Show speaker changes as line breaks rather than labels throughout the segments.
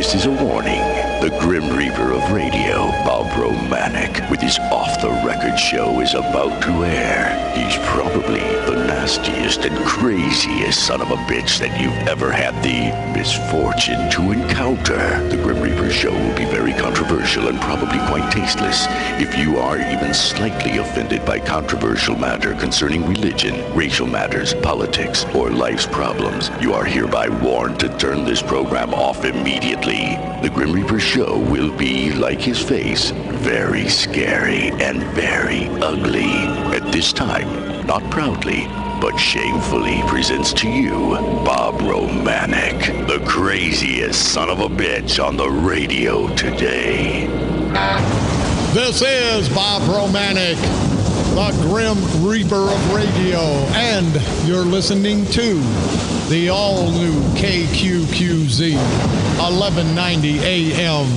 This is a warning. The Grim Reaper of radio, Bob Romanik, with his off-the-record show is about to air. He's probably the nastiest and craziest son of a bitch that you've ever had the misfortune to encounter. The Grim Reaper show will be very controversial and probably quite tasteless. If you are even slightly offended by controversial matter concerning religion, racial matters, politics, or life's problems, you are hereby warned to turn this program off immediately. The Grim Reaper show will be, like his face, very scary and very ugly. At this time, not proudly, but shamefully presents to you Bob Romanik, the craziest son of a bitch on the radio today.
This is Bob Romanik, the Grim Reaper of radio, and you're listening to the all-new KQQZ 1190 AM,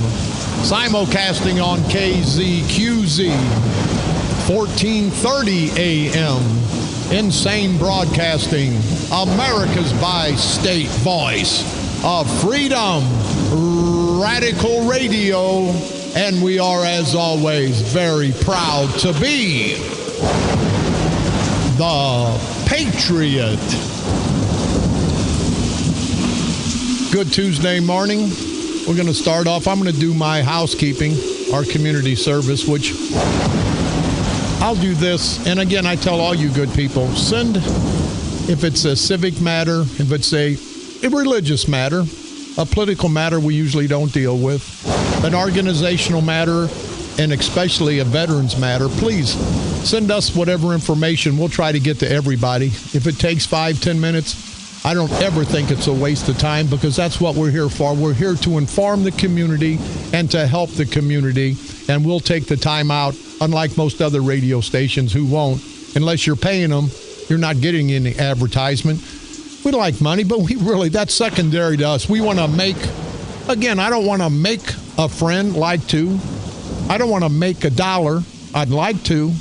simulcasting on KZQZ 1430 AM. Insane Broadcasting, America's bi-state voice of freedom, radical radio, and we are, as always, very proud to be the Patriot. Good Tuesday morning. We're going to start off. I'm going to do my housekeeping, our community service, which I'll do this. And again, I tell all you good people, send, if it's a civic matter, if it's a religious matter, a political matter we usually don't deal with, an organizational matter, and especially a veterans matter, please send us whatever information. We'll try to get to everybody. If it takes 5-10 minutes, I don't ever think it's a waste of time, because that's what we're here for. We're here to inform the community and to help the community, and we'll take the time out, unlike most other radio stations who won't. Unless you're paying them, you're not getting any advertisement. We like money, but that's secondary to us. We want to make, again, I don't want to make a friend, like to. I don't want to make $1. I'd like to.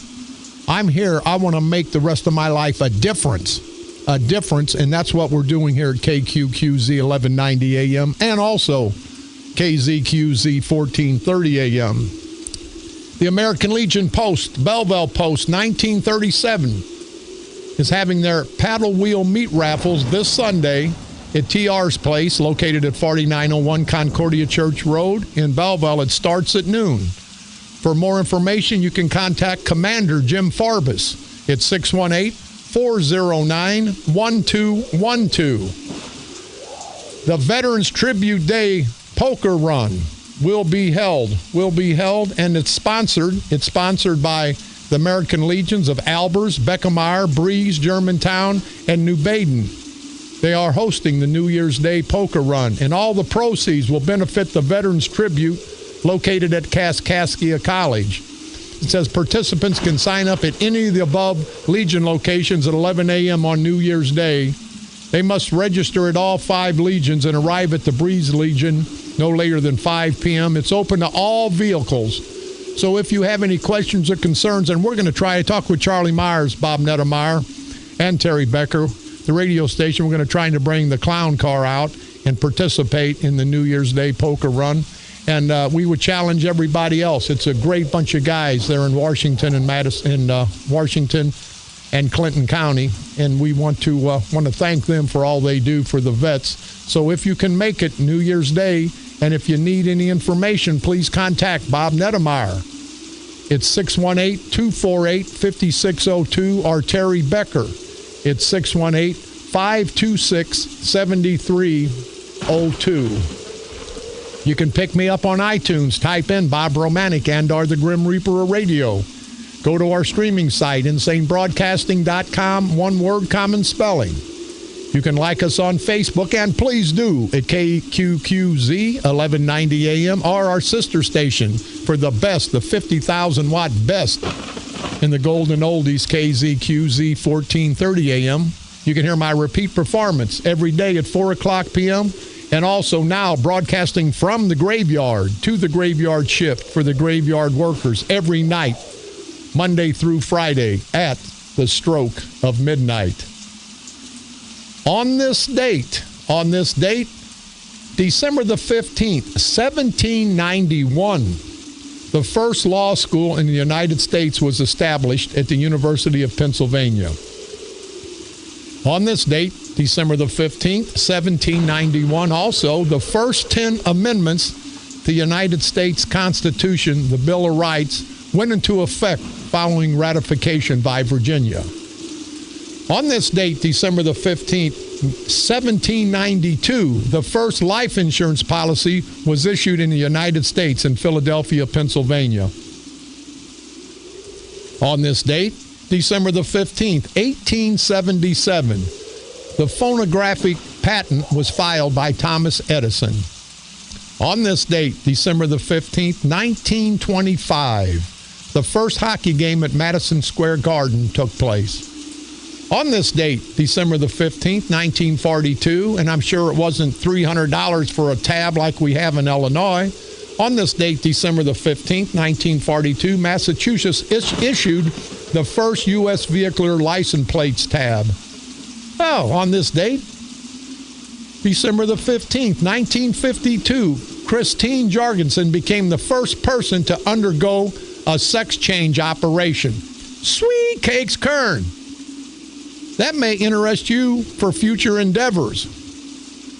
I'm here. I want to make the rest of my life a difference, and that's what we're doing here at KQQZ 1190 AM and also KZQZ 1430 AM. The American Legion Post, Belleville Post, 1937, is having their paddle wheel meat raffles this Sunday at TR's Place, located at 4901 Concordia Church Road in Belleville. It starts at noon. For more information, you can contact Commander Jim Farbus at 618-409-1212. The Veterans Tribute Day Poker Run will be held, and it's sponsored. It's sponsored by the American Legions of Albers, Beckemeyer, Breeze, Germantown, and New Baden. They are hosting the New Year's Day Poker Run, and all the proceeds will benefit the Veterans Tribute located at Kaskaskia College. It says participants can sign up at any of the above Legion locations at 11 a.m. on New Year's Day. They must register at all 5 Legions and arrive at the Breeze Legion no later than 5 p.m. It's open to all vehicles. So if you have any questions or concerns, and we're going to try to talk with Charlie Myers, Bob Nettemeyer, and Terry Becker, the radio station, we're going to try to bring the clown car out and participate in the New Year's Day Poker Run. And we would challenge everybody else. It's a great bunch of guys there in Washington and Washington and Clinton County, and we want to thank them for all they do for the vets. So if you can make it New Year's Day, and if you need any information, please contact Bob Nettemeyer. It's 618-248-5602, or Terry Becker. It's 618-526-7302. You can pick me up on iTunes. Type in Bob Romanik and or the Grim Reaper of Radio. Go to our streaming site, insanebroadcasting.com, one word, common spelling. You can like us on Facebook, and please do, at KQQZ 1190 AM, or our sister station for the best, the 50,000-watt best in the golden oldies, KZQZ 1430 AM. You can hear my repeat performance every day at 4 o'clock p.m., and also now broadcasting from the graveyard to the graveyard shift for the graveyard workers every night, Monday through Friday at the stroke of midnight. On this date, December the 15th, 1791, the first law school in the United States was established at the University of Pennsylvania. On this date, December the 15th, 1791, also, the first 10 amendments to the United States Constitution, the Bill of Rights, went into effect following ratification by Virginia. On this date, December the 15th, 1792, the first life insurance policy was issued in the United States in Philadelphia, Pennsylvania. On this date, December the 15th, 1877, the phonographic patent was filed by Thomas Edison. On this date, December the 15th, 1925, the first hockey game at Madison Square Garden took place. On this date, December the 15th, 1942, and I'm sure it wasn't $300 for a tab like we have in Illinois. On this date, December the 15th, 1942, Massachusetts issued the first U.S. vehicular license plates tab. Oh, on this date, December the 15th, 1952, Christine Jorgensen became the first person to undergo a sex change operation. Sweet cakes, Kern. That may interest you for future endeavors.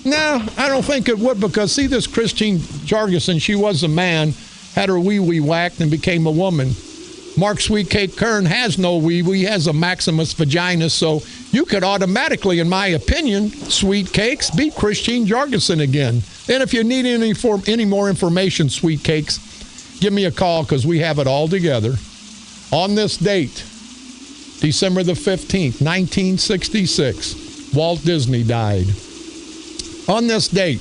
No, I don't think it would, because see, this Christine Jorgensen, she was a man, had her wee-wee whacked and became a woman. Mark Sweetcake Kern has no wee-wee, he has a maximus vaginus, so you could automatically, in my opinion, Sweet Cakes, beat Christine Jorgensen again. And if you need any more information, Sweet Cakes, give me a call, because we have it all together. On this date, December the 15th, 1966, Walt Disney died. On this date,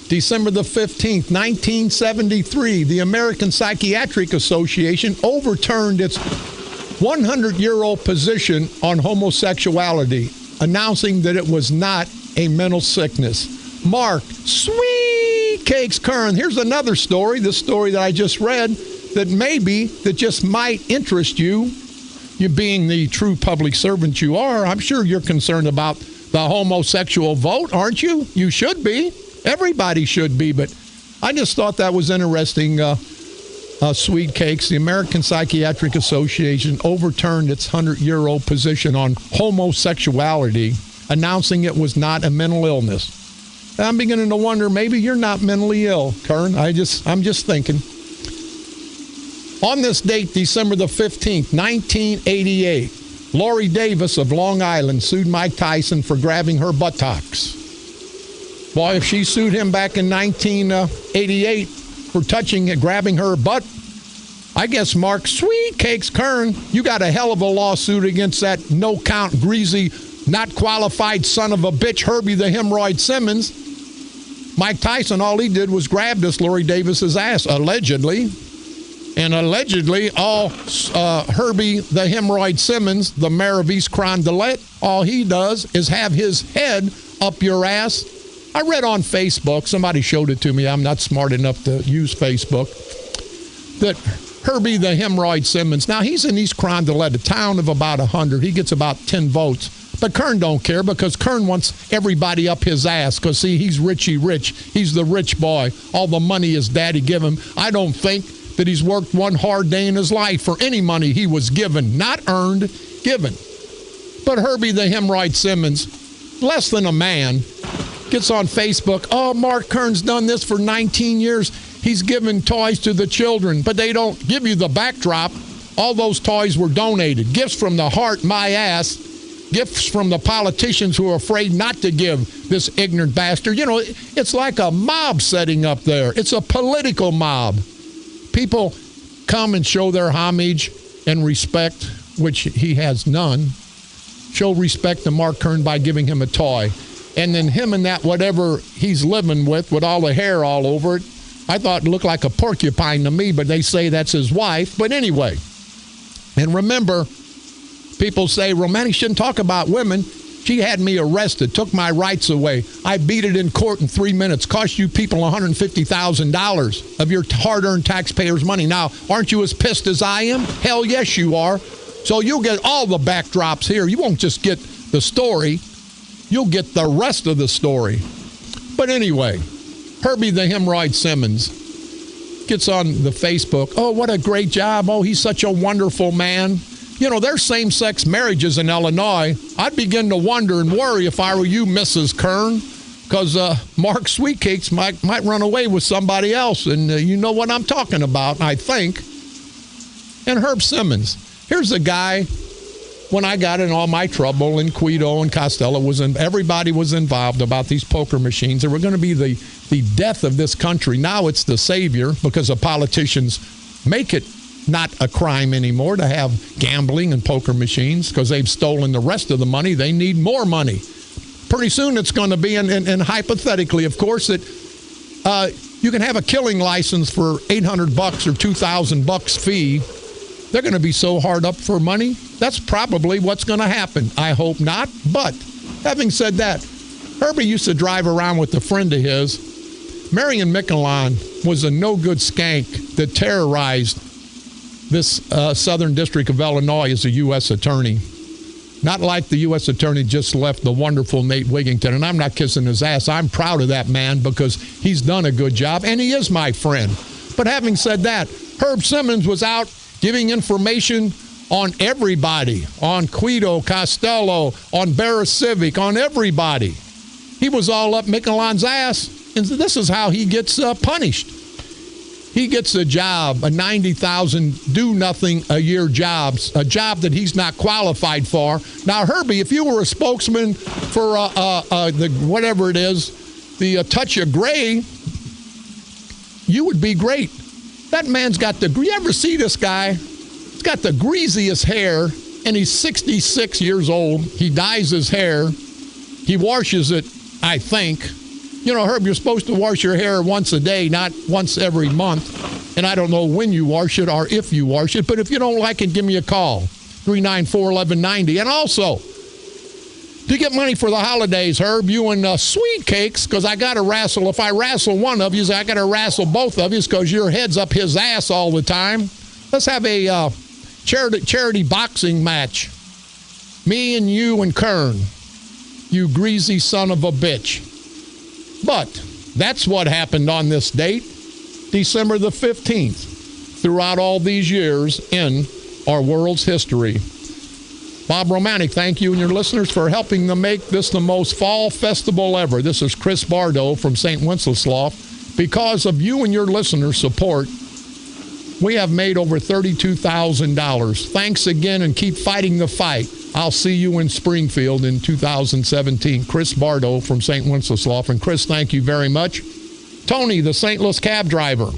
December the 15th, 1973, the American Psychiatric Association overturned its 100-year-old position on homosexuality, announcing that it was not a mental sickness. Mark Sweet Cakes Kern. Here's another story, this story that I just read, that just might interest you. You being the true public servant you are, I'm sure you're concerned about the homosexual vote, aren't you? You should be. Everybody should be, but I just thought that was interesting. Sweet Cakes, the American Psychiatric Association overturned its 100-year-old position on homosexuality, announcing it was not a mental illness. I'm beginning to wonder, maybe you're not mentally ill, Kern. I'm just thinking. On this date, December the 15th, 1988, Lori Davis of Long Island sued Mike Tyson for grabbing her buttocks. Boy, if she sued him back in 1988 for touching and grabbing her butt, I guess Mark Sweet Cakes Kern, you got a hell of a lawsuit against that no-count, greasy, not qualified son of a bitch, Herbie the Hemorrhoid Simmons. Mike Tyson, all he did was grab this Lori Davis's ass, allegedly. And allegedly, all Herbie the Hemorrhoid Simmons, the mayor of East Carondelet, all he does is have his head up your ass. I read on Facebook, somebody showed it to me, I'm not smart enough to use Facebook, that Herbie the Hemorrhoid Simmons, now he's in East Carondelet, a town of about 100, he gets about 10 votes. But Kern don't care, because Kern wants everybody up his ass, because see, he's richy rich, he's the rich boy, all the money his daddy give him. I don't think that he's worked one hard day in his life for any money he was given, not earned, given. But Herbie the Hemorrhoid Simmons, less than a man, gets on Facebook, oh, Mark Kern's done this for 19 years. He's given toys to the children, but they don't give you the backdrop. All those toys were donated. Gifts from the heart, my ass. Gifts from the politicians who are afraid not to give this ignorant bastard. You know, it's like a mob setting up there. It's a political mob. People come and show their homage and respect, which he has none. Show respect to Mark Kern by giving him a toy. And then him and that whatever he's living with all the hair all over it, I thought it looked like a porcupine to me, but they say that's his wife. But anyway, and remember, people say, Romanik shouldn't talk about women. She had me arrested, took my rights away. I beat it in court in 3 minutes, cost you people $150,000 of your hard-earned taxpayers' money. Now, aren't you as pissed as I am? Hell yes, you are. So you'll get all the backdrops here. You won't just get the story. You'll get the rest of the story. But anyway, Herbie the Hemorrhoid Simmons gets on the Facebook. Oh, what a great job. Oh, he's such a wonderful man. You know, there's same-sex marriages in Illinois. I'd begin to wonder and worry if I were you, Mrs. Kern, because Mark Sweetcakes might run away with somebody else. And you know what I'm talking about, I think. And Herb Simmons. Here's a guy, when I got in all my trouble in Quito and Costello, everybody was involved about these poker machines. They were going to be the death of this country. Now it's the savior because the politicians make it not a crime anymore to have gambling and poker machines because they've stolen the rest of the money. They need more money. Pretty soon it's going to be, and hypothetically, of course, that you can have a killing license for $800 or $2,000 fee. They're going to be so hard up for money. That's probably what's going to happen. I hope not. But having said that, Herbie used to drive around with a friend of his. Marion Miquelon was a no-good skank that terrorized this Southern District of Illinois as a U.S. attorney. Not like the U.S. attorney just left, the wonderful Nate Wigington. And I'm not kissing his ass. I'm proud of that man because he's done a good job, and he is my friend. But having said that, Herb Simmons was out giving information on everybody, on Quito, Costello, on Barra Civic, on everybody. He was all up Miquelon's ass, and this is how he gets punished. He gets a job, a $90,000 do-nothing-a-year job, a job that he's not qualified for. Now, Herbie, if you were a spokesman for the whatever it is, the Touch of Gray, you would be great. That man's got you ever see this guy? He's got the greasiest hair, and he's 66 years old. He dyes his hair. He washes it, I think. You know, Herb, you're supposed to wash your hair once a day, not once every month. And I don't know when you wash it or if you wash it, but if you don't like it, give me a call, 394-1190. And also, to get money for the holidays, Herb, you and Sweet Cakes, because I got to wrestle. If I wrestle one of you, I got to wrestle both of you because your head's up his ass all the time. Let's have a charity boxing match. Me and you and Kern, you greasy son of a bitch. But that's what happened on this date, December the 15th, throughout all these years in our world's history. Bob Romanik, thank you and your listeners for helping to make this the most fall festival ever. This is Chris Bardo from St. Wenceslaus. Because of you and your listeners' support, we have made over $32,000. Thanks again and keep fighting the fight. I'll see you in Springfield in 2017. Chris Bardo from St. Wenceslaus. And Chris, thank you very much. Tony, the St. Louis cab driver.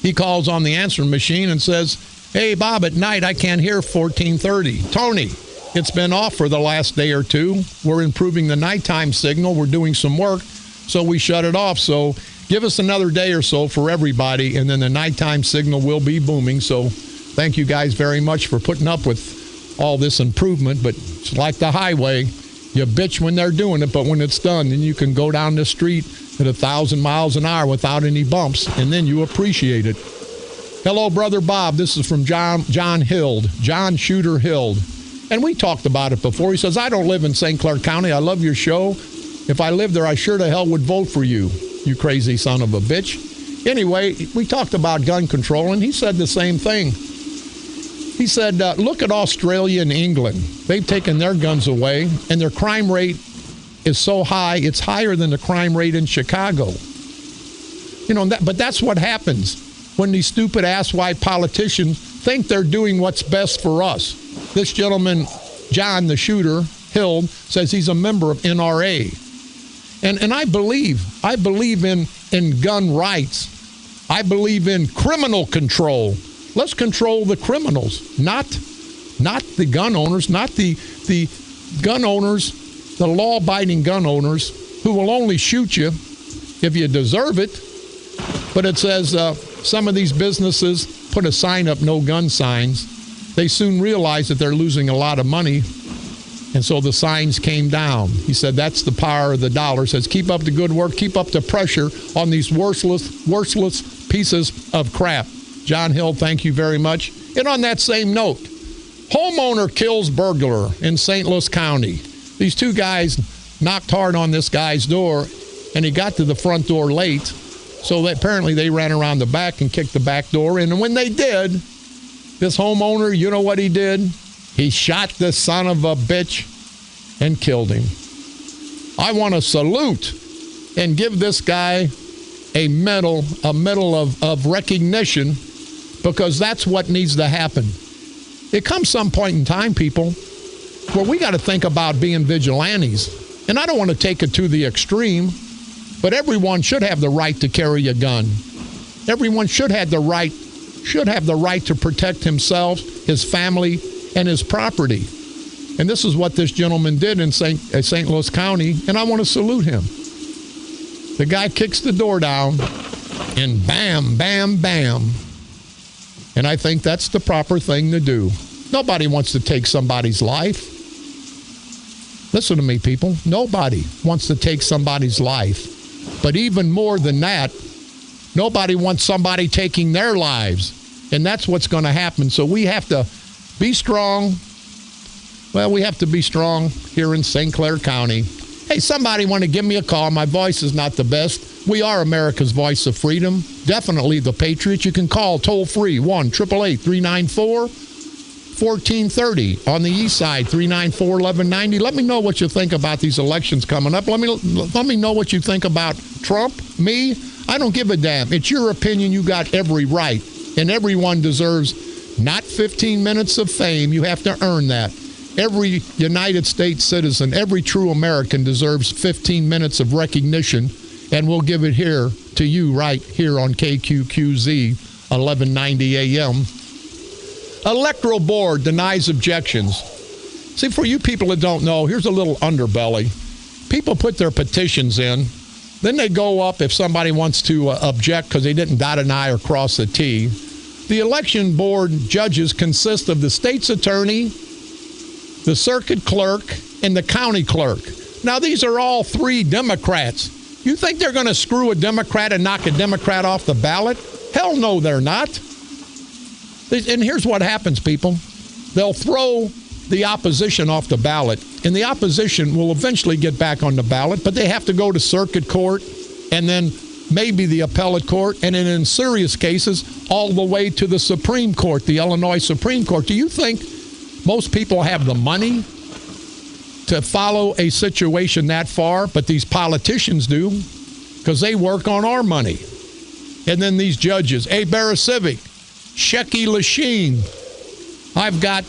He calls on the answering machine and says, hey, Bob, at night I can't hear 1430. Tony, it's been off for the last day or two. We're improving the nighttime signal. We're doing some work, so we shut it off. So give us another day or so for everybody, and then the nighttime signal will be booming. So thank you guys very much for putting up with all this improvement. But it's like the highway. You bitch when they're doing it, but when it's done, then you can go down the street at 1,000 miles an hour without any bumps, and then you appreciate it. Hello, Brother Bob. This is from John Shooter Hild. And we talked about it before. He says, I don't live in St. Clair County. I love your show. If I lived there, I sure to hell would vote for you, you crazy son of a bitch. Anyway, we talked about gun control, and he said the same thing. He said, look at Australia and England. They've taken their guns away, and their crime rate is so high, it's higher than the crime rate in Chicago. You know, but that's what happens when these stupid asswipe politicians think they're doing what's best for us. This gentleman, John the Shooter Hild, says he's a member of NRA. And I believe in gun rights. I believe in criminal control. Let's control the criminals, not the gun owners, not the gun owners, the law-abiding gun owners who will only shoot you if you deserve it. But it says some of these businesses put a sign up, no gun signs. They soon realized that they're losing a lot of money, and so the signs came down. He said that's the power of the dollar. Says keep up the good work, keep up the pressure on these worthless pieces of crap. John Hill, thank you very much. And on that same note, homeowner kills burglar in St. Louis County. These two guys knocked hard on this guy's door, and he got to the front door late. So apparently they ran around the back and kicked the back door in. And when they did, this homeowner, you know what he did? He shot the son of a bitch and killed him. I want to salute and give this guy a medal of recognition, because that's what needs to happen. It comes some point in time, people, where we got to think about being vigilantes. And I don't want to take it to the extreme, but everyone should have the right to carry a gun. Everyone should have the right to protect himself, his family, and his property. And this is what this gentleman did in St. Louis County, and I want to salute him. The guy kicks the door down, and bam, bam, bam. And I think that's the proper thing to do. Nobody wants to take somebody's life. Listen to me, people. Nobody wants to take somebody's life. But even more than that, nobody wants somebody taking their lives. And that's what's going to happen. So we have to be strong. Well, we have to be strong here in St. Clair County. Hey, somebody want to give me a call. My voice is not the best. We are America's voice of freedom. Definitely the Patriots. You can call toll free 1-888-394-1430. On the east side, 394-1190. Let me know what you think about these elections coming up. Let me know what you think about Trump, me. I don't give a damn. It's your opinion. You got every right. And everyone deserves not 15 minutes of fame. You have to earn that. Every United States citizen, every true American deserves 15 minutes of recognition, and we'll give it here to you right here on KQQZ 1190 AM. Electoral Board denies objections. See, for you people that don't know, here's a little underbelly. People put their petitions in. Then they go up if somebody wants to object because they didn't dot an I or cross a T. The election board judges consist of the state's attorney, the circuit clerk, and the county clerk. Now, these are all three Democrats. You think they're going to screw a Democrat and knock a Democrat off the ballot? Hell no, they're not. And here's what happens, people. They'll throw the opposition off the ballot, and the opposition will eventually get back on the ballot, but they have to go to circuit court and then maybe the appellate court, and then in serious cases, all the way to the Supreme Court, the Illinois Supreme Court. Do you think most people have the money to follow a situation that far? But these politicians do, because they work on our money. And then these judges, Barasivic, Shecky Lasheen. I've got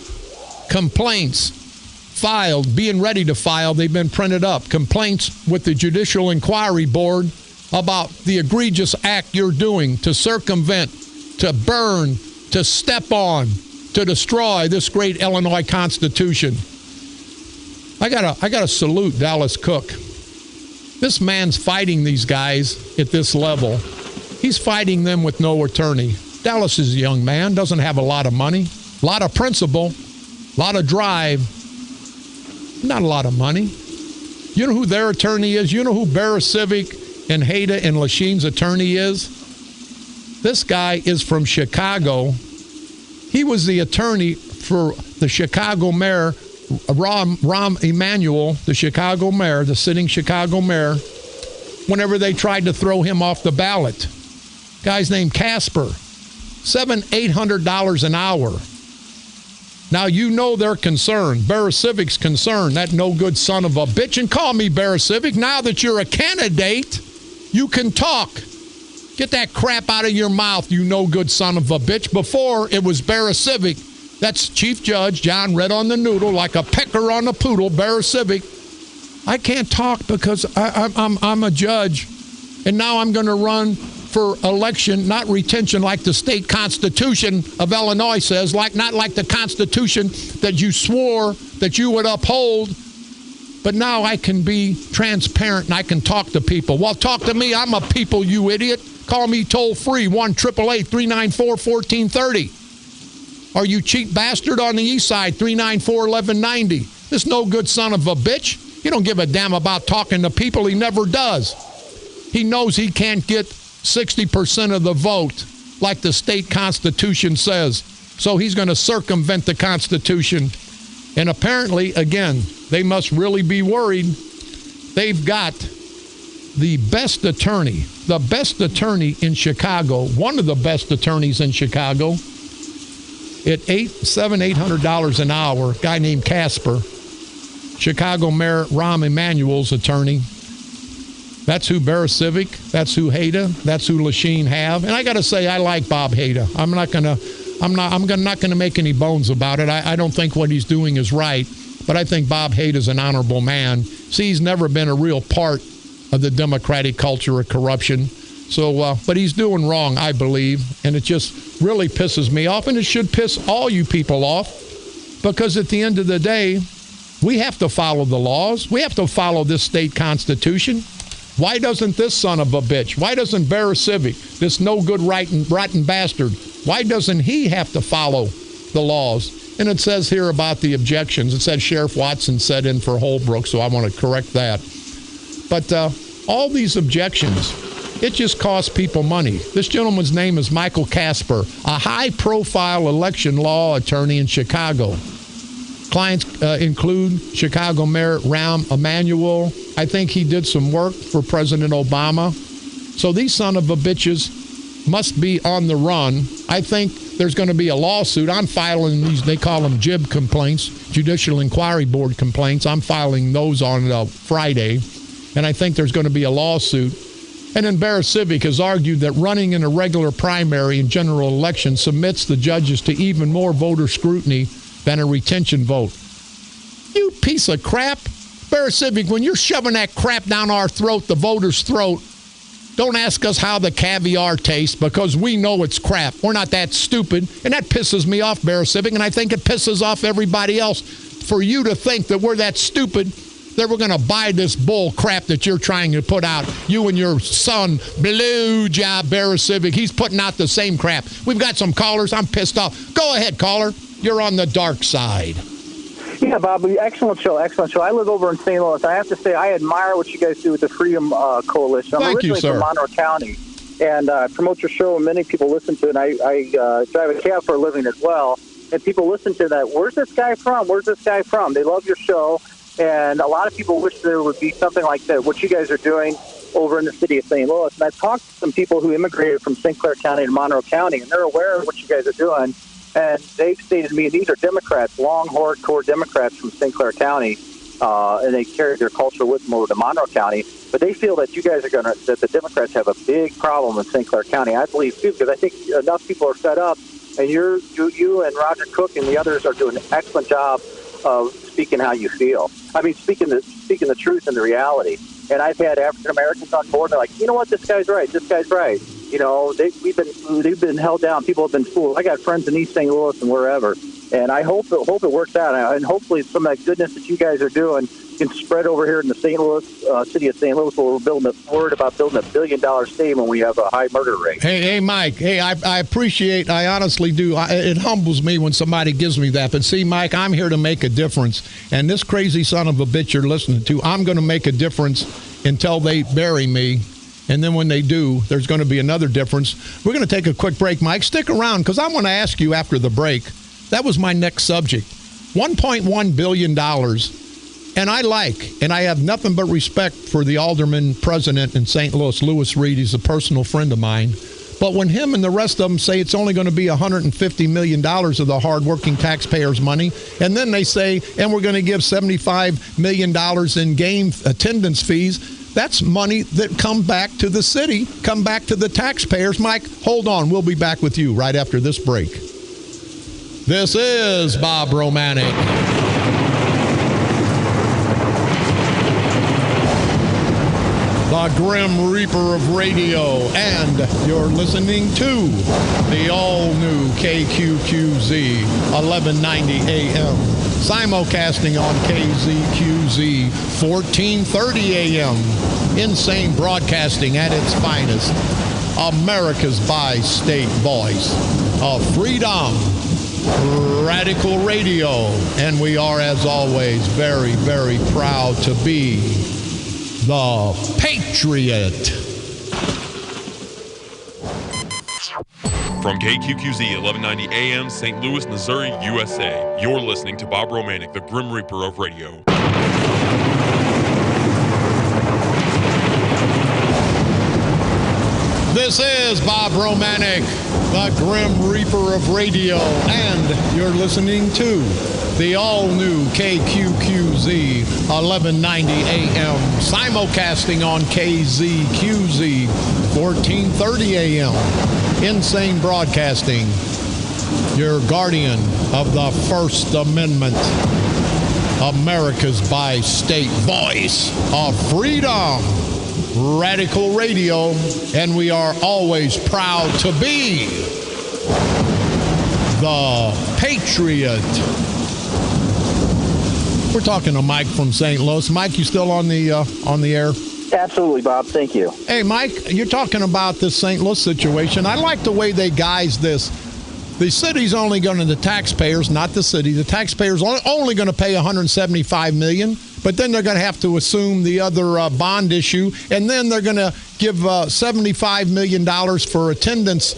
complaints filed, being ready to file. They've been printed up. Complaints with the Judicial Inquiry Board about the egregious act you're doing to circumvent, to burn, to step on, to destroy this great Illinois Constitution. I gotta salute Dallas Cook. This man's fighting these guys at this level. He's fighting them with no attorney. Dallas is a young man, doesn't have a lot of money, a lot of principle, a lot of drive, not a lot of money. You know who their attorney is? You know who Barasivic and Hayda and Lasheen's attorney is? This guy is from Chicago. He was the attorney for the Chicago mayor, Rahm Emanuel, the Chicago mayor, the sitting Chicago mayor, whenever they tried to throw him off the ballot. Guy's named Casper. $700-800 an hour. Now, you know they're concerned. Barasivic's concerned, that no good son of a bitch. And call me Barasivic. Now that you're a candidate, you can talk. Get that crap out of your mouth, you no good son of a bitch. Before, it was Barasivic. That's Chief Judge John Red on the Noodle, like a pecker on a poodle, Barasivic. I can't talk because I'm a judge. And now I'm going to run for election, not retention, like the state constitution of Illinois says, not like the Constitution that you swore that you would uphold. But now I can be transparent and I can talk to people. Well, talk to me. I'm a people, you idiot. Call me toll free, 1-888-394-1430. Or you cheap bastard on the east side, 394-1190. This no good son of a bitch. He don't give a damn about talking to people. He never does. He knows he can't get 60% of the vote like the state constitution says. So he's going to circumvent the Constitution. And apparently, again, they must really be worried. They've got the best attorney in Chicago, one of the best attorneys in Chicago, at $800 an hour, a guy named Casper, Chicago Mayor Rahm Emanuel's attorney. That's who Barasiewicz, that's who Haida, that's who Lachine have. And I got to say, I like Bob Haida. I'm not gonna make any bones about it. I don't think what he's doing is right, but I think Bob Haida's an honorable man. See, he's never been a real part of the Democratic culture of corruption. So, but he's doing wrong, I believe, and it just really pisses me off, and it should piss all you people off, because at the end of the day, we have to follow the laws. We have to follow this state constitution. Why doesn't this son of a bitch, why doesn't Barasiewicz, this no-good rotten bastard, why doesn't he have to follow the laws? And it says here about the objections. It said Sheriff Watson set in for Holbrook, so I want to correct that. But all these objections, it just costs people money. This gentleman's name is Michael Casper, a high-profile election law attorney in Chicago. Clients include Chicago Mayor Rahm Emanuel. I think he did some work for President Obama. So these son of a bitches must be on the run. I think there's going to be a lawsuit. I'm filing these, they call them JIB complaints, Judicial Inquiry Board complaints. I'm filing those on Friday. And I think there's going to be a lawsuit. And then Barasiewicz has argued that running in a regular primary and general election submits the judges to even more voter scrutiny than a retention vote. You piece of crap. Barasiewicz, when you're shoving that crap down our throat, the voter's throat, don't ask us how the caviar tastes, because we know it's crap. We're not that stupid. And that pisses me off, Barasiewicz, and I think it pisses off everybody else. For you to think that we're that stupid, that we're going to buy this bull crap that you're trying to put out. You and your son, Blue Job Barasiewicz, he's putting out the same crap. We've got some callers. I'm pissed off. Go ahead, caller. You're on the dark side.
Yeah, Bob, excellent show, excellent show. I live over in St. Louis. I have to say, I admire what you guys do with the Freedom Coalition. I'm originally from Monroe County, and I promote your show, and many people listen to it. And I drive a cab for a living as well, and people listen to that. Where's this guy from? Where's this guy from? They love your show, and a lot of people wish there would be something like that, what you guys are doing over in the city of St. Louis. And I've talked to some people who immigrated from St. Clair County to Monroe County, and they're aware of what you guys are doing. And they've stated to me, these are Democrats, long, hardcore Democrats from St. Clair County, and they carry their culture with them over to Monroe County. But they feel that you guys are that the Democrats have a big problem in St. Clair County. I believe, too, because I think enough people are fed up, and you and Roger Cook and the others are doing an excellent job of speaking how you feel. I mean, speaking the truth and the reality. And I've had African Americans on board. They're like, you know what, this guy's right. This guy's right. You know, they've been held down. People have been fooled. I got friends in East St. Louis and wherever, and I hope it works out. And hopefully, some of that goodness that you guys are doing can spread over here in the St. Louis city of St. Louis, where we're worried about building $1 billion state when we have a high murder rate.
Hey, Mike. Hey, I appreciate. I honestly do. It humbles me when somebody gives me that. But see, Mike, I'm here to make a difference. And this crazy son of a bitch you're listening to, I'm going to make a difference until they bury me. And then when they do, there's going to be another difference. We're going to take a quick break, Mike. Stick around, because I want to ask you after the break. That was my next subject. $1.1 billion. And I have nothing but respect for the alderman president in St. Louis, Louis Reed. He's a personal friend of mine. But when him and the rest of them say it's only going to be $150 million of the hardworking taxpayers' money, and then they say, and we're going to give $75 million in game attendance fees, that's money that come back to the city, come back to the taxpayers. Mike, hold on. We'll be back with you right after this break. This is Bob Romanik. The Grim Reaper of radio, and you're listening to the all-new KQQZ 1190 AM, simulcasting on KZQZ 1430 AM, insane broadcasting at its finest, America's bi-state voice of freedom, radical radio, and we are, as always, very, very proud to be the Patriot.
From KQQZ 1190 AM, St. Louis, Missouri, USA, you're listening to Bob Romanik, the Grim Reaper of radio.
This is Bob Romanik, the Grim Reaper of radio, and you're listening to the all-new KQQZ 1190 AM, simulcasting on KZQZ 1430 AM. Insane Broadcasting, your guardian of the First Amendment, America's bi-state voice of freedom. Radical Radio, and we are always proud to be the Patriot. We're talking to Mike from St. Louis. Mike, you still on the air?
Absolutely, Bob. Thank you.
Hey, Mike, you're talking about this St. Louis situation. I like the way they guise this. The city's only going to, the taxpayers, not the city, the taxpayers only going to pay $175 million. But then they're going to have to assume the other bond issue, and then they're going to give $75 million for attendance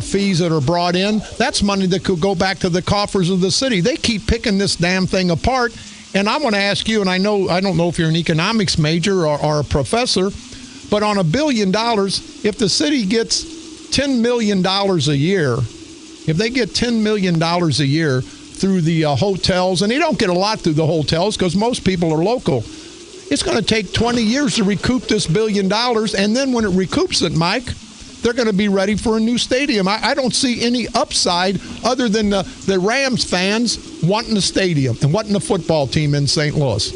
fees that are brought in. That's money that could go back to the coffers of the city. They keep picking this damn thing apart, and I want to ask you, and I don't know if you're an economics major or a professor, but on $1 billion, if the city gets $10 million a year, if they get $10 million a year through the hotels, and they don't get a lot through the hotels because most people are local. It's going to take 20 years to recoup this $1 billion, and then when it recoups it, Mike, they're going to be ready for a new stadium. I don't see any upside other than the Rams fans wanting a stadium and wanting a football team in St. Louis.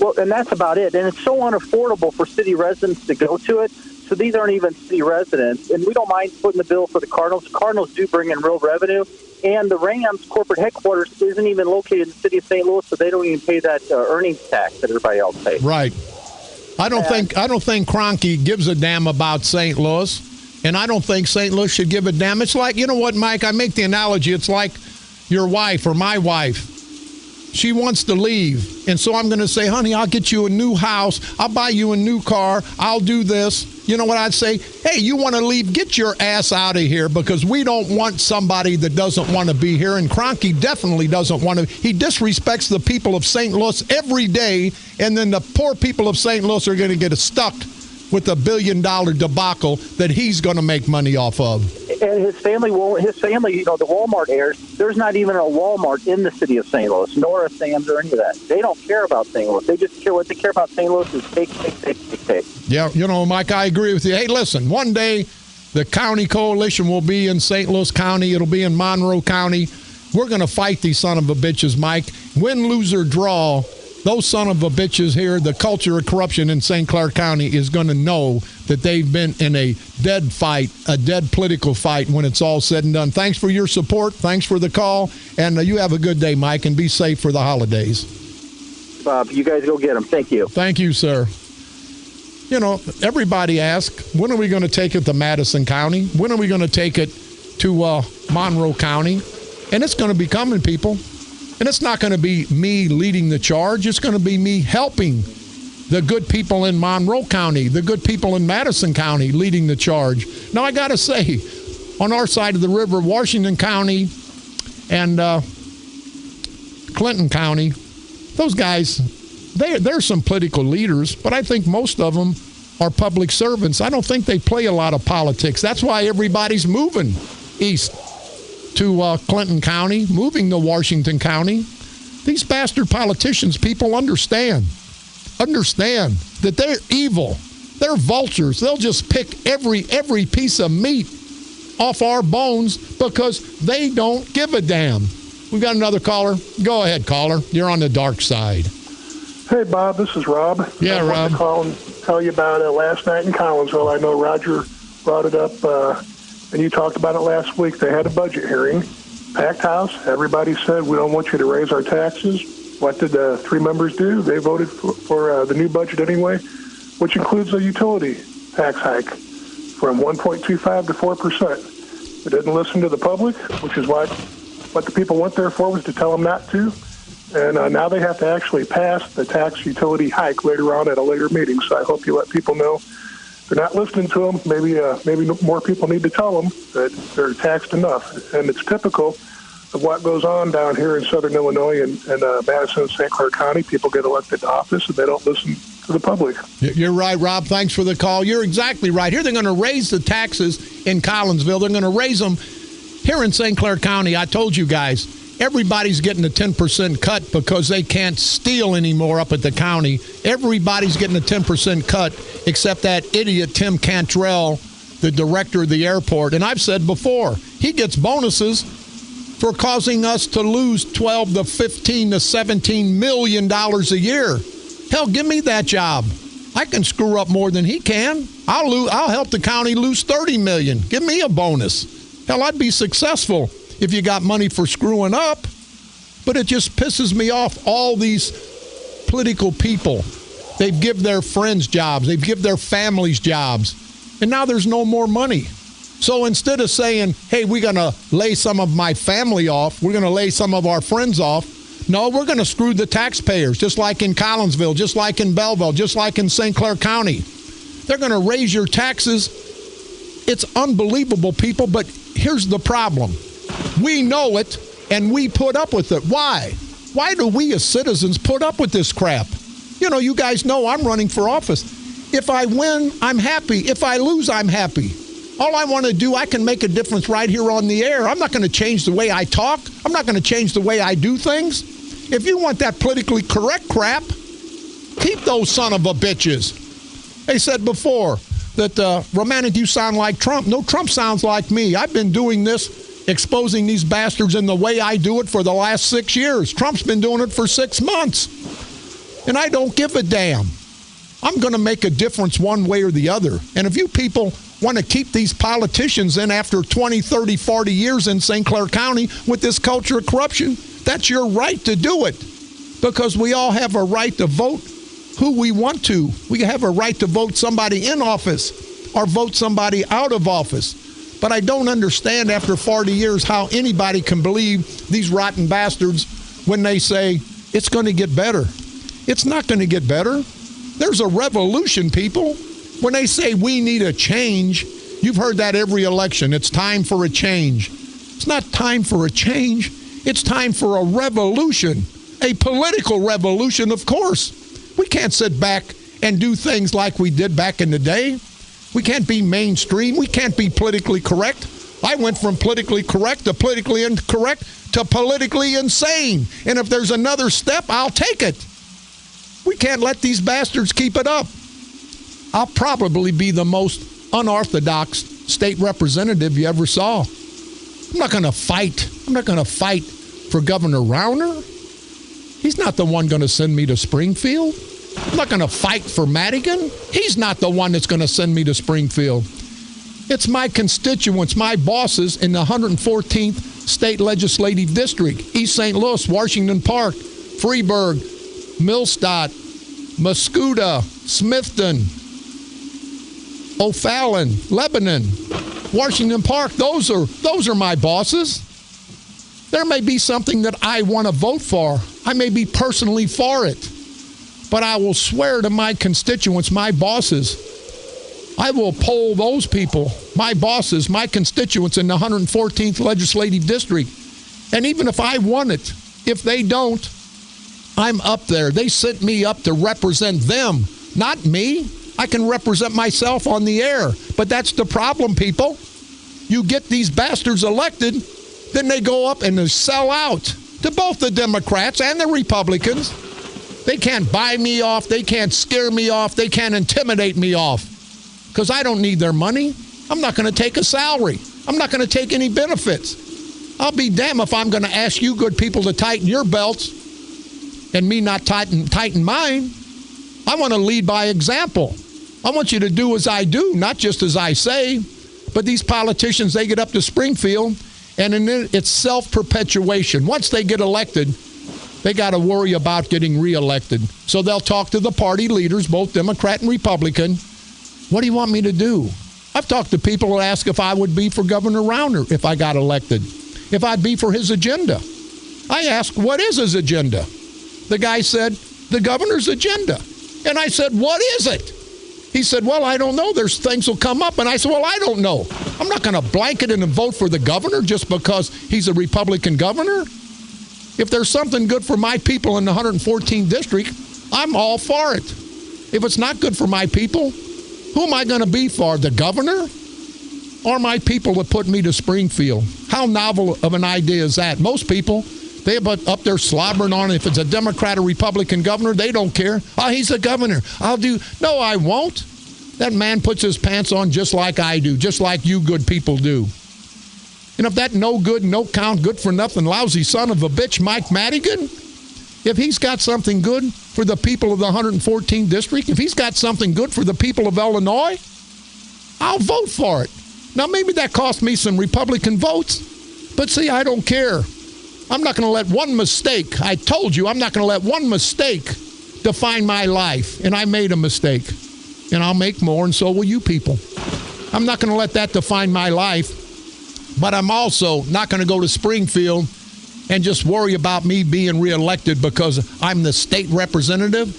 Well, and that's about it. And it's so unaffordable for city residents to go to it. So these aren't even city residents. And we don't mind footing the bill for the Cardinals. The Cardinals do bring in real revenue. And the Rams corporate headquarters isn't even located in the city of St. Louis, so they don't even pay that earnings tax that everybody else pays.
Right. I don't think Kroenke gives a damn about St. Louis, and I don't think St. Louis should give a damn. It's like, you know what, Mike? I make the analogy. It's like your wife or my wife. She wants to leave, and so I'm going to say, honey, I'll get you a new house. I'll buy you a new car. I'll do this. You know what I'd say? Hey, you want to leave? Get your ass out of here, because we don't want somebody that doesn't want to be here. And Kroenke definitely doesn't want to. He disrespects the people of St. Louis every day, and then the poor people of St. Louis are going to get stuck with the $1 billion debacle that he's going to make money off of.
And his family won't. His family, the Walmart heirs. There's not even a Walmart in the city of St. Louis, nor a Sam's or any of that. They don't care about St. Louis. They just care. What they care about St. Louis is take.
Yeah, Mike, I agree with you. Hey, listen, one day the county coalition will be in St. Louis County. It'll be in Monroe County. We're going to fight these son of a bitches, Mike. Win, lose, or draw, those son of a bitches here, the culture of corruption in St. Clair County is going to know that they've been in a dead fight, a dead political fight when it's all said and done. Thanks for your support. Thanks for the call. And you have a good day, Mike, and be safe for the holidays.
Bob, you guys go get them. Thank you.
Thank you, sir. Everybody asks, when are we going to take it to Madison County? When are we going to take it to Monroe County? And it's going to be coming, people. And it's not going to be me leading the charge. It's going to be me helping the good people in Monroe County, the good people in Madison County leading the charge. Now, I got to say, on our side of the river, Washington County and Clinton County, those guys, they're some political leaders, but I think most of them are public servants. I don't think they play a lot of politics. That's why everybody's moving east to Clinton County, moving to Washington County. These bastard politicians, people understand that they're evil. They're vultures. They'll just pick every piece of meat off our bones because they don't give a damn. We got another caller. Go ahead, caller. You're on the dark side.
Hey, Bob, this is Rob.
Yeah, Rob.
I wanted to call and tell you about last night in Collinsville. I know Roger brought it up, and you talked about it last week. They had a budget hearing, packed house. Everybody said, we don't want you to raise our taxes. What did the three members do? They voted for the new budget anyway, which includes a utility tax hike from 1.25 to 4%. They didn't listen to the public, which is what the people went there for, was to tell them not to. And now they have to actually pass the tax utility hike later on at a later meeting. So I hope you let people know they're not listening to them. Maybe more people need to tell them that they're taxed enough. And it's typical of what goes on down here in southern Illinois and Madison and St. Clair County. People get elected to office and they don't listen to the public.
You're right, Rob. Thanks for the call. You're exactly right. Here they're going to raise the taxes in Collinsville. They're going to raise them here in St. Clair County. I told you guys, everybody's getting a 10% cut because they can't steal anymore up at the county. Everybody's getting a 10% cut except that idiot Tim Cantrell, the director of the airport. And I've said before, he gets bonuses for causing us to lose $12 to $15 to $17 million a year. Hell, give me that job. I can screw up more than he can. I'll help the county lose $30 million. Give me a bonus. Hell, I'd be successful if you got money for screwing up. But it just pisses me off, all these political people. They give their friends jobs. They give their families jobs. And now there's no more money. So instead of saying, hey, we're going to lay some of my family off, we're going to lay some of our friends off, no, we're going to screw the taxpayers, just like in Collinsville, just like in Belleville, just like in St. Clair County. They're going to raise your taxes. It's unbelievable, people, but here's the problem. We know it, and we put up with it. Why? Why do we as citizens put up with this crap? You know, you guys know I'm running for office. If I win, I'm happy. If I lose, I'm happy. All I want to do, I can make a difference right here on the air. I'm not going to change the way I talk. I'm not going to change the way I do things. If you want that politically correct crap, keep those son of a bitches. They said before that, Romanik, you sound like Trump. No, Trump sounds like me. I've been doing this, exposing these bastards in the way I do it for the last 6 years. Trump's been doing it for 6 months. And I don't give a damn. I'm going to make a difference one way or the other. And if you people want to keep these politicians in after 20, 30, 40 years in St. Clair County with this culture of corruption, that's your right to do it, because we all have a right to vote who we want to. We have a right to vote somebody in office or vote somebody out of office. But I don't understand after 40 years how anybody can believe these rotten bastards when they say it's going to get better. It's not going to get better. There's a revolution, people. When they say we need a change, you've heard that every election. It's time for a change. It's not time for a change. It's time for a revolution, a political revolution, of course. We can't sit back and do things like we did back in the day. We can't be mainstream. We can't be politically correct. I went from politically correct to politically incorrect to politically insane. And if there's another step, I'll take it. We can't let these bastards keep it up. I'll probably be the most unorthodox state representative you ever saw. I'm not going to fight. I'm not going to fight for Governor Rauner. He's not the one going to send me to Springfield. I'm not going to fight for Madigan. He's not the one that's going to send me to Springfield. It's my constituents, my bosses in the 114th State Legislative District, East St. Louis, Washington Park, Freeburg, Millstadt, Mascoutah, Smithton, O'Fallon, Lebanon, Washington Park. Those are my bosses. There may be something that I want to vote for. I may be personally for it. But I will swear to my constituents, my bosses, I will poll those people, my bosses, my constituents in the 114th Legislative District. And even if I won it, if they don't, I'm up there. They sent me up to represent them, not me. I can represent myself on the air. But that's the problem, people. You get these bastards elected, then they go up and they sell out to both the Democrats and the Republicans. They can't buy me off. They can't scare me off. They can't intimidate me off, because I don't need their money. I'm not going to take a salary. I'm not going to take any benefits. I'll be damned if I'm going to ask you good people to tighten your belts and me not tighten mine. I want to lead by example. I want you to do as I do, not just as I say. But these politicians, they get up to Springfield, and it's self-perpetuation. Once they get elected, they got to worry about getting reelected. So they'll talk to the party leaders, both Democrat and Republican. What do you want me to do? I've talked to people who ask if I would be for Governor Rauner if I got elected, if I'd be for his agenda. I asked, what is his agenda? The guy said, the governor's agenda. And I said, what is it? He said, well, I don't know. There's things will come up. And I said, well, I don't know. I'm not going to blanket in and vote for the governor just because he's a Republican governor. If there's something good for my people in the 114th district, I'm all for it. If it's not good for my people, who am I going to be for? The governor? Or my people that put me to Springfield? How novel of an idea is that? Most people, they're up there slobbering on if it's a Democrat or Republican governor, they don't care. Oh, he's a governor. No, I won't. That man puts his pants on just like I do, just like you good people do. And if that no good, no count, good for nothing, lousy son of a bitch, Mike Madigan, if he's got something good for the people of the 114th district, if he's got something good for the people of Illinois, I'll vote for it. Now, maybe that cost me some Republican votes, but see, I don't care. I'm not going to let one mistake, I told you, I'm not going to let one mistake define my life. And I made a mistake. And I'll make more, and so will you people. I'm not going to let that define my life, but I'm also not going to go to Springfield and just worry about me being reelected because I'm the state representative.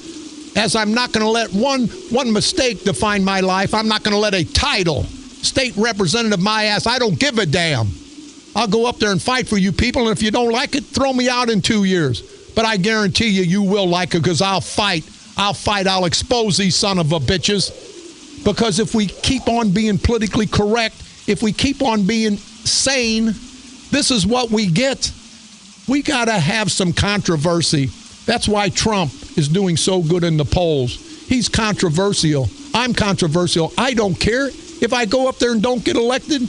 As I'm not going to let one mistake define my life, I'm not going to let a title, state representative, my ass, I don't give a damn. I'll go up there and fight for you people, and if you don't like it, throw me out in 2 years. But I guarantee you will like it because I'll fight. I'll expose these son of a bitches. Because if we keep on being politically correct, if we keep on being sane, this is what we get. We got to have some controversy. That's why Trump is doing so good in the polls. He's controversial. I'm controversial. I don't care. If I go up there and don't get elected,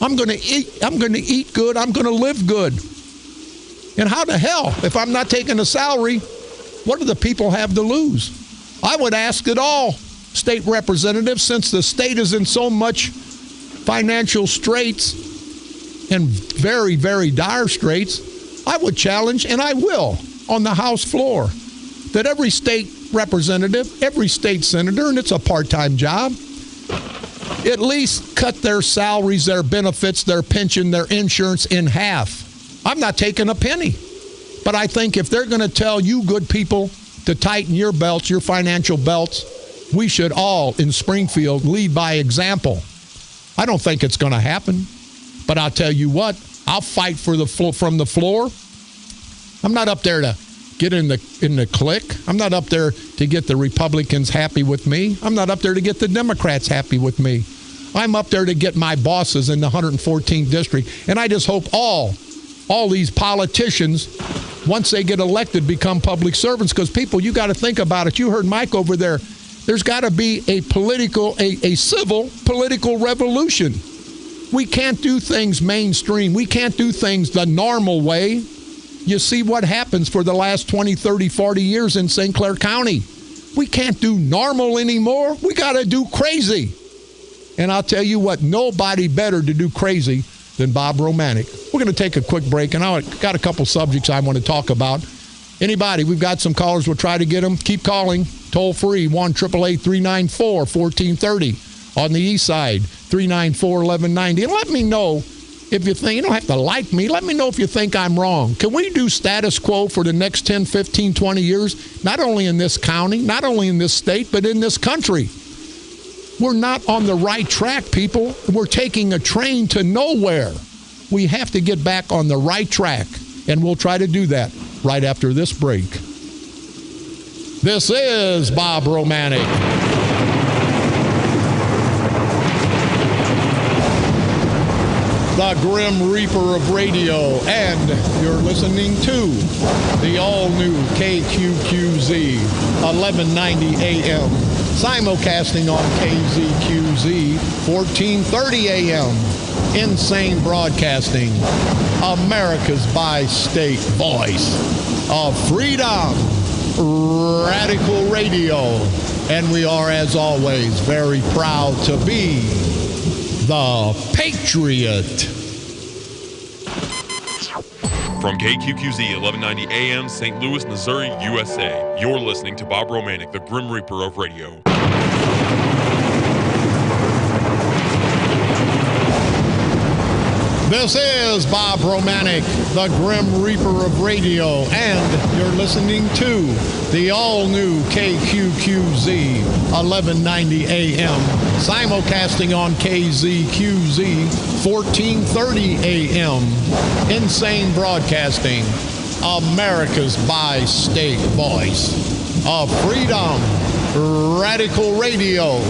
I'm going to eat good. I'm going to live good. And how the hell, if I'm not taking a salary, what do the people have to lose? I would ask it all, state representatives, since the state is in so much financial straits and very, very dire straits, I would challenge, and I will, on the House floor, that every state representative, every state senator, and it's a part-time job, at least cut their salaries, their benefits, their pension, their insurance in half. I'm not taking a penny. But I think if they're going to tell you good people to tighten your belts, your financial belts, we should all in Springfield lead by example. I don't think it's going to happen. But I'll tell you what, I'll fight from the floor. I'm not up there to get in the clique. I'm not up there to get the Republicans happy with me. I'm not up there to get the Democrats happy with me. I'm up there to get my bosses in the 114th district. And I just hope all these politicians, once they get elected, become public servants. Because people, you got to think about it. You heard Mike over there. There's got to be a civil political revolution. We can't do things mainstream. We can't do things the normal way. You see what happens for the last 20, 30, 40 years in St. Clair County. We can't do normal anymore. We got to do crazy. And I'll tell you what, nobody better to do crazy than Bob Romanik. We're going to take a quick break, and I've got a couple subjects I want to talk about. Anybody, we've got some callers. We'll try to get them. Keep calling. Toll free, 1-888-394-1430. On the east side, 394-1190. And let me know if you think, you don't have to like me. Let me know if you think I'm wrong. Can we do status quo for the next 10, 15, 20 years? Not only in this county, not only in this state, but in this country. We're not on the right track, people. We're taking a train to nowhere. We have to get back on the right track, and we'll try to do that right after this break. This is Bob Romanik. The Grim Reaper of radio, and you're listening to the all-new KQQZ 1190 AM, simulcasting on KZQZ 1430 AM, Insane Broadcasting, America's bi-state voice of freedom, Radical Radio, and we are, as always, very proud to be the Patriot.
From KQQZ 1190 AM, St. Louis, Missouri, USA, you're listening to Bob Romanik, the Grim Reaper of radio.
This is Bob Romanik, the Grim Reaper of radio, and you're listening to the all-new KQQZ 1190 AM, simulcasting on KZQZ 1430 AM, Insane Broadcasting, America's bi-state voice of freedom, Radical Radio.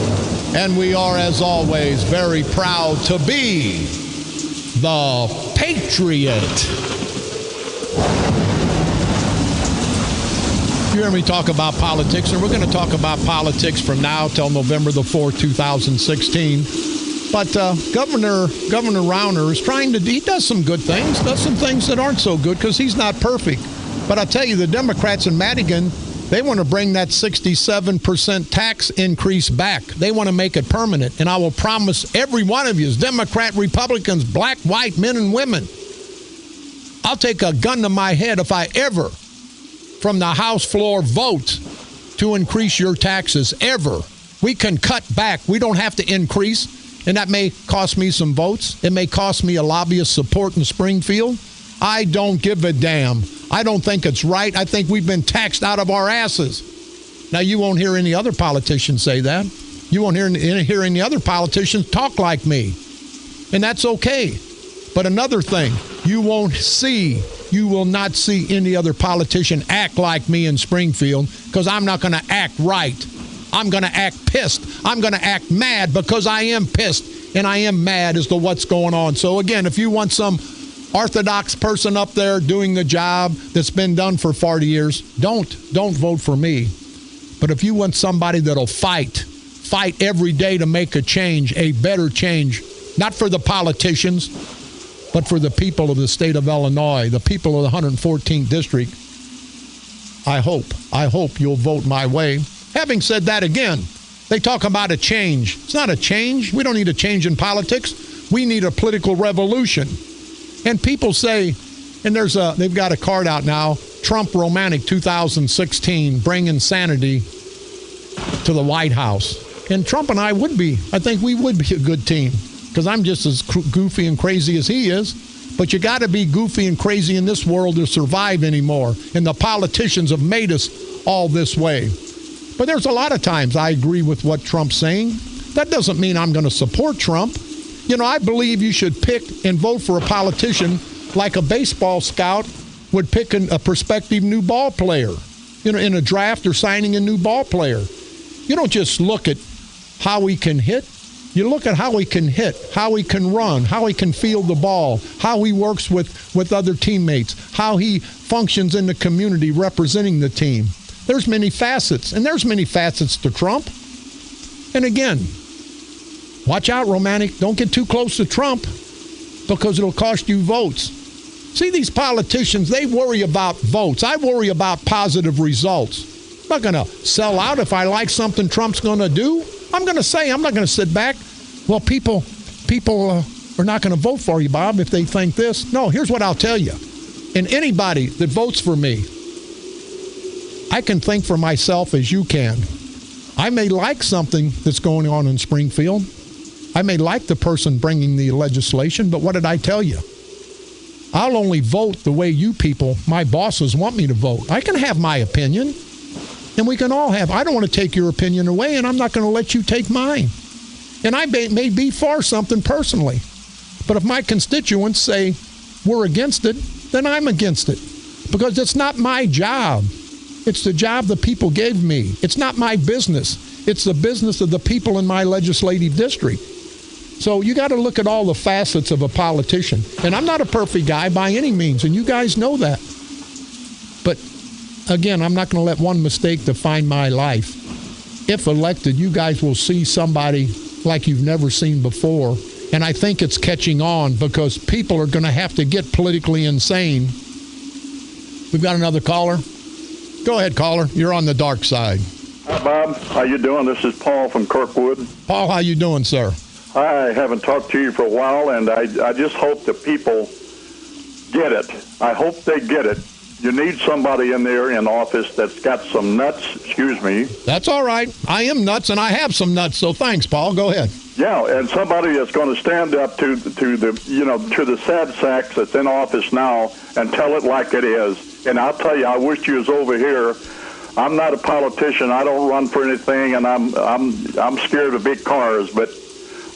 And we are, as always, very proud to be the Patriot. You hear me talk about politics, and we're going to talk about politics from now till November the 4th, 2016. But Governor Rauner is he does some good things, does some things that aren't so good because he's not perfect. But I tell you, the Democrats in Madigan, they want to bring that 67% tax increase back. They want to make it permanent. And I will promise every one of you, Democrat, Republicans, black, white, men and women, I'll take a gun to my head if I ever, from the House floor, vote to increase your taxes, ever. We can cut back. We don't have to increase. And that may cost me some votes. It may cost me a lobbyist support in Springfield. I don't give a damn. I don't think it's right. I think we've been taxed out of our asses. Now, you won't hear any other politicians say that. You won't hear any other politicians talk like me. And that's okay. But another thing, you will not see any other politician act like me in Springfield because I'm not going to act right. I'm going to act pissed. I'm going to act mad because I am pissed and I am mad as to what's going on. So, again, if you want some orthodox person up there doing the job that's been done for 40 years, don't vote for me. But if you want somebody that'll fight every day to make a change, a better change, not for the politicians, but for the people of the state of Illinois, the people of the 114th district, I hope you'll vote my way. Having said that, again, they talk about a change. It's not a change. We don't need a change in politics. We need a political revolution. And people say, and they've got a card out now, Trump Romanik 2016, bring insanity to the White House. And Trump and I think we would be a good team because I'm just as goofy and crazy as he is. But you got to be goofy and crazy in this world to survive anymore. And the politicians have made us all this way. But there's a lot of times I agree with what Trump's saying. That doesn't mean I'm going to support Trump. You know, I believe you should pick and vote for a politician like a baseball scout would pick a prospective new ball player, you know, in a draft or signing a new ball player. You don't just look at how he can hit. You look at how he can hit, how he can run, how he can field the ball, how he works with other teammates, how he functions in the community representing the team. There's many facets, and there's many facets to Trump. And again, watch out, Romanik. Don't get too close to Trump because it'll cost you votes. See, these politicians, they worry about votes. I worry about positive results. I'm not going to sell out if I like something Trump's going to do. I'm going to say, I'm not going to sit back. Well, people are not going to vote for you, Bob, if they think this. No, here's what I'll tell you. And anybody that votes for me, I can think for myself as you can. I may like something that's going on in Springfield. I may like the person bringing the legislation, but what did I tell you? I'll only vote the way you people, my bosses, want me to vote. I can have my opinion, and we can all have. I don't want to take your opinion away, and I'm not going to let you take mine. And I may be for something personally, but if my constituents say we're against it, then I'm against it because it's not my job. It's the job the people gave me. It's not my business. It's the business of the people in my legislative district. So you got to look at all the facets of a politician. And I'm not a perfect guy by any means, and you guys know that. But again, I'm not going to let one mistake define my life. If elected, you guys will see somebody like you've never seen before. And I think it's catching on because people are going to have to get politically insane. We've got another caller. Go ahead, caller. You're on the dark side.
Hi, Bob. How you doing? This is Paul from Kirkwood.
Paul, how you doing, sir?
I haven't talked to you for a while, and I just hope that people get it. I hope they get it. You need somebody in there in office that's got some nuts. Excuse me.
That's all right. I am nuts, and I have some nuts, so thanks, Paul. Go ahead.
Yeah, and somebody that's going to stand up to the sad sacks that's in office now and tell it like it is. And I'll tell you, I wish you was over here. I'm not a politician. I don't run for anything, and I'm scared of big cars. But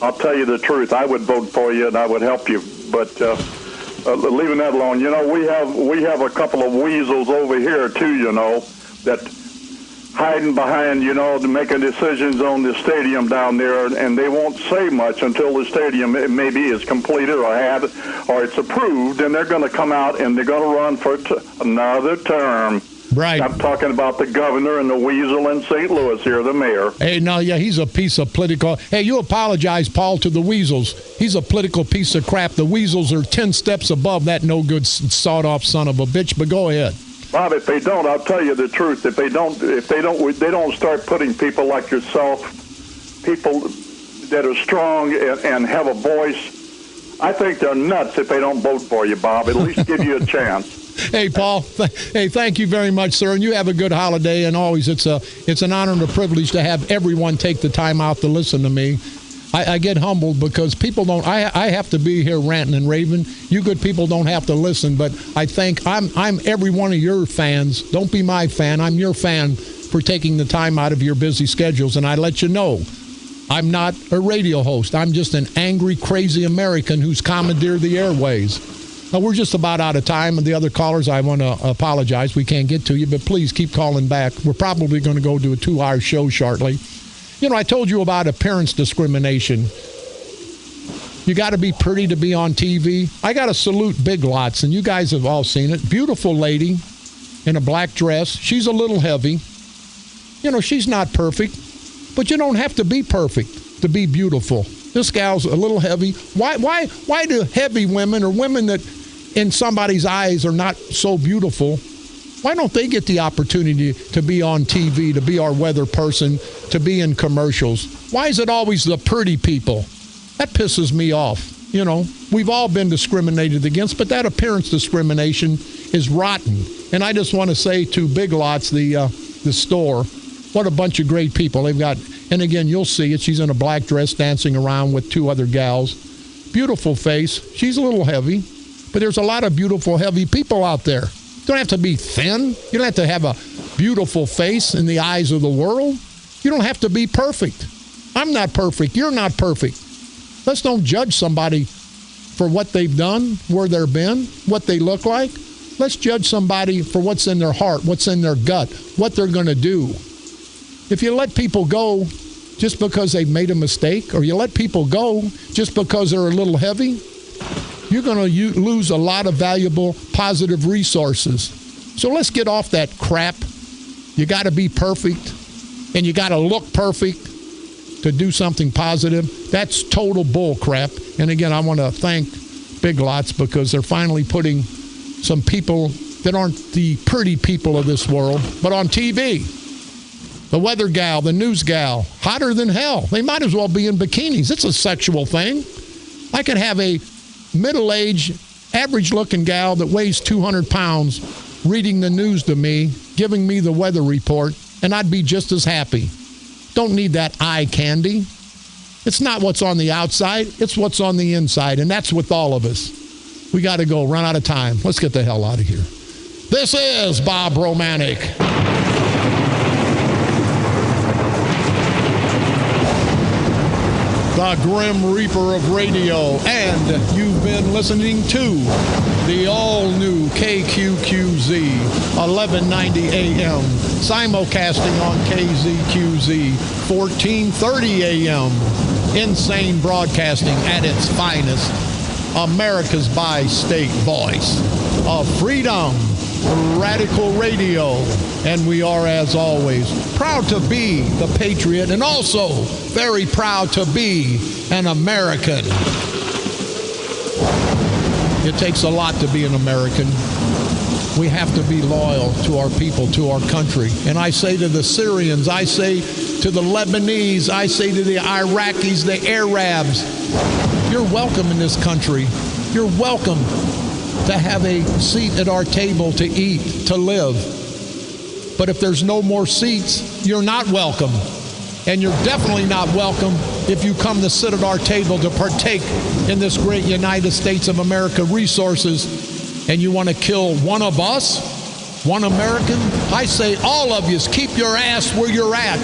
I'll tell you the truth. I would vote for you, and I would help you. But leaving that alone, we have a couple of weasels over here too. That hiding behind, making decisions on the stadium down there, and they won't say much until the stadium maybe is completed or it's approved, and they're going to come out and they're going to run for another term.
Right.
I'm talking about the governor and the weasel in St. Louis here, the mayor.
Hey, no, yeah, he's a piece of political. Hey, you apologize, Paul, to the weasels. He's a political piece of crap. The weasels are 10 steps above that no good sawed-off son of a bitch. But go ahead.
Bob, if they don't, I'll tell you the truth. If they don't start putting people like yourself, people that are strong and have a voice, I think they're nuts if they don't vote for you, Bob. At least give you a chance.
Hey, Paul. Hey, thank you very much, sir. And you have a good holiday. And always, it's an honor and a privilege to have everyone take the time out to listen to me. I get humbled because people don't. I have to be here ranting and raving. You good people don't have to listen. But I think I'm every one of your fans. Don't be my fan. I'm your fan for taking the time out of your busy schedules. And I let you know, I'm not a radio host. I'm just an angry, crazy American who's commandeered the airways. We're just about out of time, and the other callers, I want to apologize. We can't get to you, but please keep calling back. We're probably going to go to a 2-hour show shortly. I told you about appearance discrimination. You got to be pretty to be on TV. I got to salute Big Lots, and you guys have all seen it. Beautiful lady in a black dress. She's a little heavy. She's not perfect, but you don't have to be perfect to be beautiful. This gal's a little heavy. Why do heavy women or women that in somebody's eyes are not so beautiful, why don't they get the opportunity to be on TV, to be our weather person, to be in commercials? Why is it always the pretty people? That pisses me off. We've all been discriminated against, but that appearance discrimination is rotten. And I just want to say to Big Lots, the store, what a bunch of great people they've got. And again, you'll see it. She's in a black dress dancing around with 2 other gals. Beautiful face. She's a little heavy, but there's a lot of beautiful, heavy people out there. You don't have to be thin. You don't have to have a beautiful face in the eyes of the world. You don't have to be perfect. I'm not perfect. You're not perfect. Let's don't judge somebody for what they've done, where they've been, what they look like. Let's judge somebody for what's in their heart, what's in their gut, what they're going to do. If you let people go just because they've made a mistake, or you let people go just because they're a little heavy, you're going to lose a lot of valuable, positive resources. So let's get off that crap. You got to be perfect, and you got to look perfect to do something positive. That's total bull crap. And again, I want to thank Big Lots because they're finally putting some people that aren't the pretty people of this world, but on TV. The weather gal, the news gal, hotter than hell. They might as well be in bikinis. It's a sexual thing. I could have a middle-aged, average-looking gal that weighs 200 pounds reading the news to me, giving me the weather report, and I'd be just as happy. Don't need that eye candy. It's not what's on the outside. It's what's on the inside, and that's with all of us. We got to go. Run out of time. Let's get the hell out of here. This is Bob Romanik. The Grim Reaper of Radio, and you've been listening to the all-new KQQZ 1190 AM, simulcasting on KZQZ 1430 AM. Insane broadcasting at its finest. America's bi-state voice of freedom, radical radio. And we are, as always, proud to be the patriot and also very proud to be an American. It takes a lot to be an American. We have to be loyal to our people, to our country. And I say to the Syrians, I say to the Lebanese, I say to the Iraqis, the Arabs, you're welcome in this country. You're welcome to have a seat at our table to eat, to live. But if there's no more seats, you're not welcome. And you're definitely not welcome if you come to sit at our table to partake in this great United States of America resources and you want to kill one of us, one American. I say all of you, keep your ass where you're at,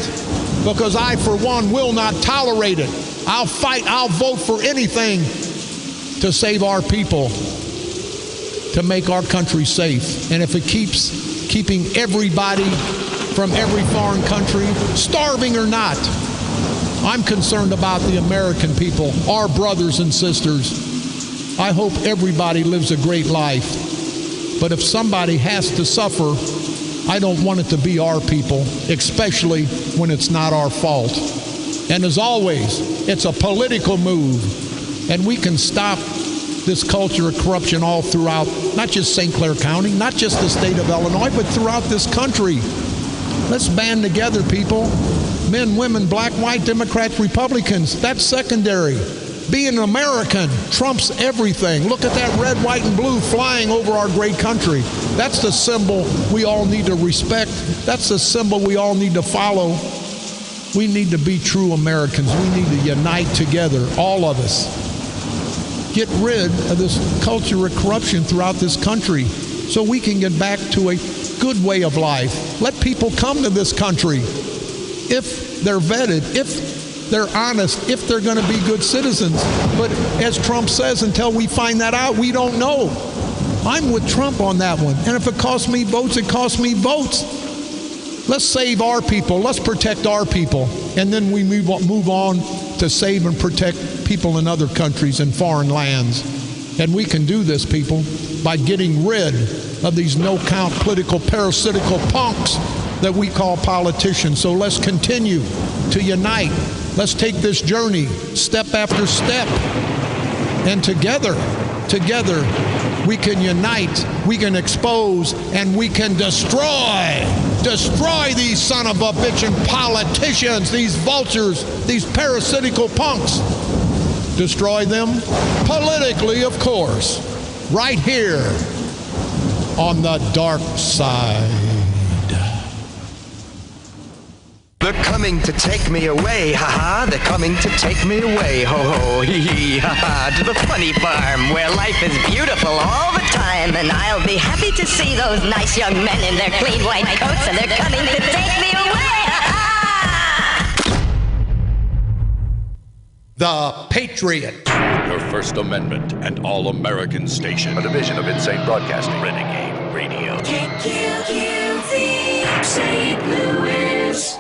because I, for one, will not tolerate it. I'll fight, I'll vote for anything to save our people, to make our country safe. And if it keeps keeping everybody from every foreign country, starving or not. I'm concerned about the American people, our brothers and sisters. I hope everybody lives a great life. But if somebody has to suffer, I don't want it to be our people, especially when it's not our fault. And as always, it's a political move. And we can stop this culture of corruption all throughout, not just St. Clair County, not just the state of Illinois, but throughout this country. Let's band together, people. Men, women, black, white, Democrats, Republicans, that's secondary. Being an American trumps everything. Look at that red, white, and blue flying over our great country. That's the symbol we all need to respect. That's the symbol we all need to follow. We need to be true Americans. We need to unite together, all of us. Get rid of this culture of corruption throughout this country so we can get back to a good way of life. Let people come to this country if they're vetted, if they're honest, if they're going to be good citizens. But as Trump says, until we find that out, we don't know. I'm with Trump on that one. And if it costs me votes, it costs me votes. Let's save our people. Let's protect our people. And then we move on to save and protect people in other countries and foreign lands. And we can do this, people, by getting rid of these no-count political parasitical punks that we call politicians. So let's continue to unite. Let's take this journey step after step. And together, we can unite, we can expose, and we can destroy these son of a bitchin' politicians, these vultures, these parasitical punks. Destroy them politically, of course, right here on the dark side.
They're coming to take me away, ha-ha. They're coming to take me away, ho-ho, hee-hee, ha-ha. To the funny farm where life is beautiful all the time. And I'll be happy to see those nice young men in their clean white coats. And they're coming to take me away, ha-ha.
The Patriot.
Your First Amendment and All-American Station. A division of Insane Broadcasting. Renegade Radio.
KQQZ, St. Louis.